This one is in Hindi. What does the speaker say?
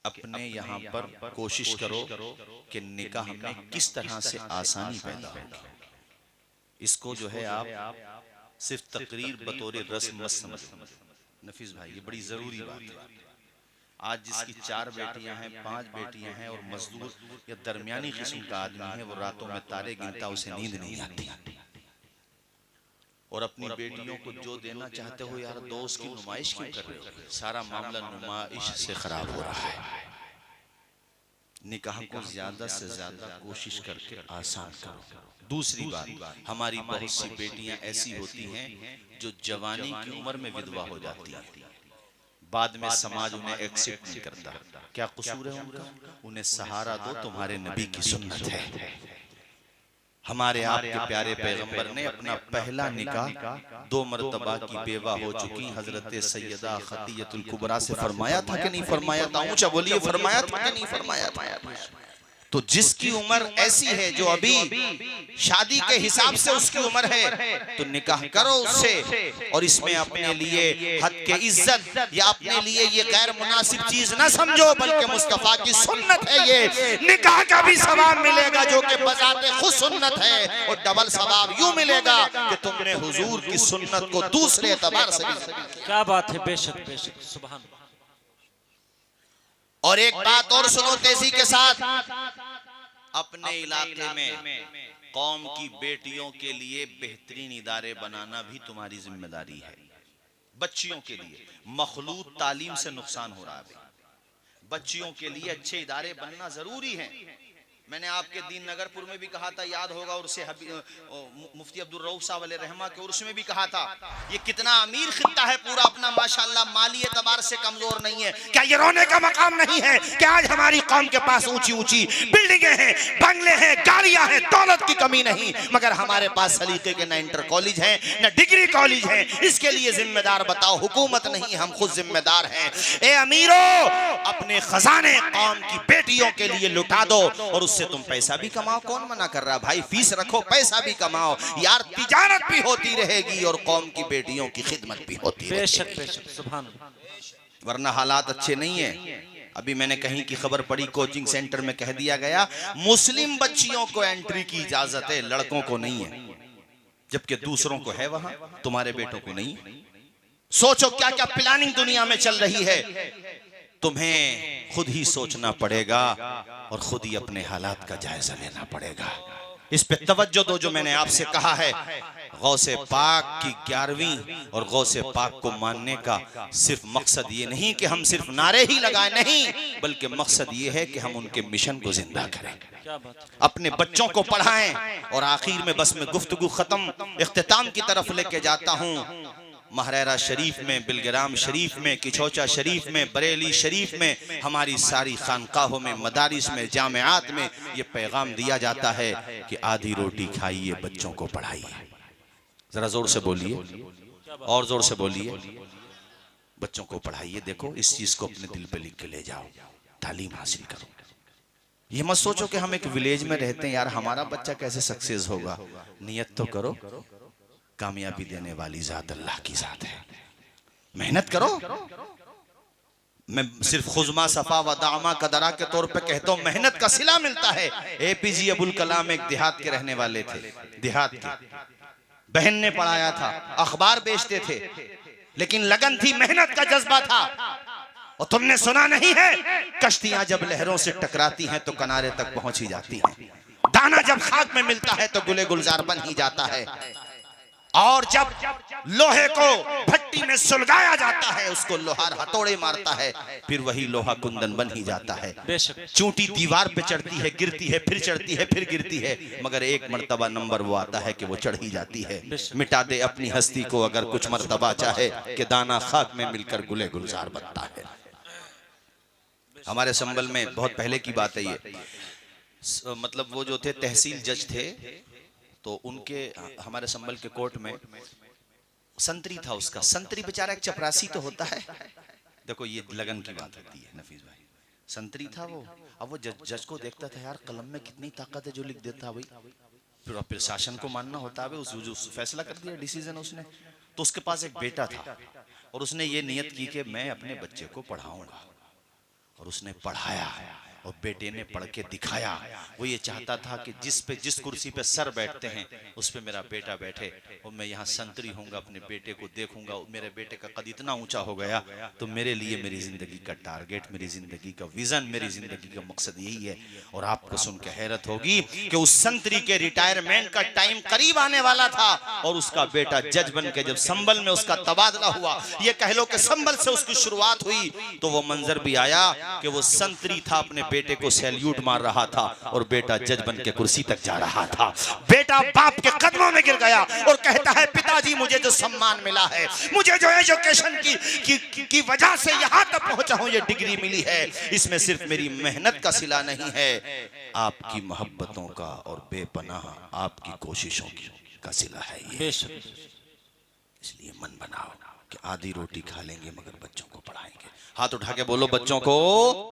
अपने यहाँ पर कोशिश करो कि निकाह में किस तरह से आसानी पैदा होगी। इसको जो है आप सिर्फ तकरीर बतौर रस्म मत समझो। नफीस भाई, ये बड़ी जरूरी बात है। आज जिसकी 4 बेटियां हैं, 5 बेटियां हैं और मजदूर या दरमियानी किस्म का आदमी है, वो रातों में तारे गिनता, उसे नींद नहीं आती। और अपनी बेटियों को जो देना चाहते हो यार, दो उसकी नुमाइश क्यों कर रहे हो? सारा मामला नुमाइश से खराब हो रहा है। निकाह को ज्यादा से ज्यादा कोशिश करके आसान करो। दूसरी बात, हमारी बहुत सी बेटियां ऐसी होती हैं जो जवानी की उम्र में विधवा हो जाती हैं, बाद में समाज उन्हें एक्सेप्ट नहीं करता। क्या कसूर है उनका? उन्हें सहारा दो, तुम्हारे नबी की सुन्नत है। हमारे आपके प्यारे पैगंबर ने अपना पहला निकाह 2 मरतबा की बेवा हो चुकी हजरत सैयदा खतीजतुल कुबरा से फरमाया था कि नहीं फरमाया था? ऊंचा बोलिए, फरमाया था कि नहीं फरमाया था? तो जिसकी उम्र ऐसी है, जो अभी शादी के हिसाब से उसकी उम्र है, तो निकाह करो उससे। और इसमें अपने लिए हद के इज्जत या अपने लिए ये गैर मुनासिब चीज ना समझो, बल्कि मुस्तफा की सुन्नत है ये। निकाह का भी सवाब मिलेगा जो कि बजाते खुद सुन्नत है, और डबल सवाब यूं मिलेगा कि तुमने हुजूर की सुन्नत को दूसरे एतबार से भी। क्या बात है, बेशक बेशक, सुभान। और एक बात और सुनो तेजी के साथ, अपने इलाके में कौम की बेटियों के लिए बेहतरीन इदारे बनाना भी तुम्हारी जिम्मेदारी है। बच्चियों के लिए मखलूत तालीम से नुकसान हो रहा है। बच्चियों के लिए अच्छे इदारे बनना जरूरी है। मैंने आपके दीन नगरपुर में भी कहा था, याद होगा, और से मुफ्ती अब्दुल रऊफ साहब अलैहि रहमा के उर्स में भी कहा था, ये कितना अमीर खित्ता है पूरा अपना, माशाअल्लाह माली एतबार से कमजोर नहीं है। क्या ये रोने का मकाम नहीं है कि आज हमारी कौम के पास ऊंची ऊंची बिल्डिंगें हैं, बंगले हैं, गाड़ियां हैं, दौलत की कमी नहीं, मगर हमारे पास सलीके के न इंटर कॉलेज हैं न डिग्री कॉलेज हैं। इसके लिए जिम्मेदार बताओ? हुकूमत नहीं, हम खुद जिम्मेदार हैं। ए अमीरों, अपने खजाने कौम की बेटियों के लिए लुटा दो, और उससे तुम पैसा भी कमाओ। कौन मना कर रहा भाई? फीस रखो, पैसा भी कमाओ यार, तिजारत भी होती रहेगी और कौम की बेटियों की खिदमत भी होती रहेगी। बेशक बेशक, सुभान। वरना हालात अच्छे नहीं है। अभी मैंने कहीं की खबर पढ़ी, कोचिंग सेंटर में कह दिया गया मुस्लिम बच्चियों को एंट्री की इजाजत है, लड़कों को नहीं है, जबकि दूसरों को है, वहां तुम्हारे बेटों को नहीं। सोचो क्या क्या प्लानिंग दुनिया में चल रही है। तुम्हें खुद ही सोचना पड़ेगा और खुद ही अपने हालात का जायजा लेना पड़ेगा। इस पे तवज्जो दो। जो मैंने आपसे कहा है, गौसे पाक की 11वीं और गौसे पाक को मानने का सिर्फ मकसद ये नहीं कि हम सिर्फ नारे ही लगाए, नहीं, बल्कि मकसद ये है कि हम उनके मिशन को जिंदा करें, अपने बच्चों को पढ़ाएं। और आखिर में बस मैं गुफ्तगू खत्म, इख्तिताम की तरफ लेके जाता हूँ। महरेरा शरीफ में, बिलग्राम शरीफ में, किछोचा शरीफ में, बरेली शरीफ में, हमारी सारी खानकाहों में, मदारिस में, जामियात में ये पैगाम दिया जाता है कि आधी रोटी खाइए, बच्चों को पढ़ाइए। जरा जोर से बोलिए, और जोर से बोलिए, बच्चों को पढ़ाइए। देखो, इस चीज को अपने दिल पे लिख के ले जाओ, तालीम हासिल करो। ये मत सोचो कि हम एक विलेज में रहते हैं यार, हमारा बच्चा कैसे सक्सेस होगा। नियत तो करो, कामयाबी देने वाली जात अल्लाह की जात है। मेहनत करो। मैं सिर्फ खुजमा सफा व दामा कदरा के तौर पे कहता हूँ, मेहनत का सिला मिलता है। APJ अबुल कलाम एक देहात के रहने वाले थे, देहात के, बहन ने पढ़ाया था, अखबार बेचते थे, लेकिन लगन थी, मेहनत का जज्बा था। और तुमने सुना नहीं है, कश्तियां जब लहरों से टकराती हैं तो किनारे तक पहुंच ही जाती हैं। दाना जब खाक में मिलता है तो गुले गुलजार बन ही जाता है। और जब लोहे को भट्टी में सुलगाया जाता है, उसको लोहार हथौड़े मारता है, फिर वही लोहा कुंदन बन ही जाता है। चूंटी दीवार पे चढ़ती है, गिरती है, फिर चढ़ती है, फिर गिरती है, मगर एक मर्तबा नंबर वो आता है कि वो चढ़ ही जाती है। मिटा दे अपनी हस्ती को अगर कुछ मर्तबा चाहे, कि दाना खाक में मिलकर गुले गुलजार बनता है। हमारे संबल में बहुत पहले की बात है ये, मतलब वो जो थे तहसील जज थे, तो उनके हमारे संबल के कोर्ट में संतरी था। उसका संतरी बेचारा एक चपरासी तो होता है। देखो ये लगन की बात होती है नफीस भाई। संतरी था वो। अब वो जज को देखता था, यार कलम में कितनी ताकत है जो लिख देता भाई। फिर शासन को मानना होता है, उस फैसला कर दिया, डिसीजन उसने। तो उसके पास एक बेटा था और उसने ये नियत की कि मैं अपने बच्चे को पढ़ाऊंगा। और उसने पढ़ाया और बेटे ने पढ़ के दिखाया। वो ये चाहता था कि जिस कुर्सी पे सर बैठते हैं उस पे मेरा बेटा बैठे और मैं यहाँ संतरी होऊंगा, अपने बेटे को देखूंगा, मेरे बेटे का कद इतना ऊंचा हो गया तो मेरे लिए मेरी जिंदगी का टारगेट, मेरी जिंदगी का विजन, मेरी जिंदगी का मकसद यही है। और आपको सुन के हैरत होगी कि उस संतरी के रिटायरमेंट का टाइम करीब आने वाला था और उसका बेटा जज बन के जब संभल में उसका तबादला हुआ, ये कह लो कि संभल से उसकी शुरुआत हुई, तो वो मंजर भी आया कि वो संतरी था अपने बेटे को सैल्यूट मार रहा था और बेटा जज बन के कुर्सी तक जा रहा था। बेटा बाप के कदमों में गिर गया और कहता है पिताजी मुझे जो सम्मान मिला है, मुझे जो एजुकेशन की वजह से यहां तक पहुंचा हूं, ये डिग्री मिली है, इसमें सिर्फ मेरी मेहनत का सिला नहीं है, आपकी मोहब्बतों का और बेपनाह आपकी कोशिशों का सिला है ये। बेशक। इसलिए मन बनाओ कि आधी रोटी खा लेंगे मगर बच्चों को पढ़ाएंगे। हाथ उठा के बोलो बच्चों को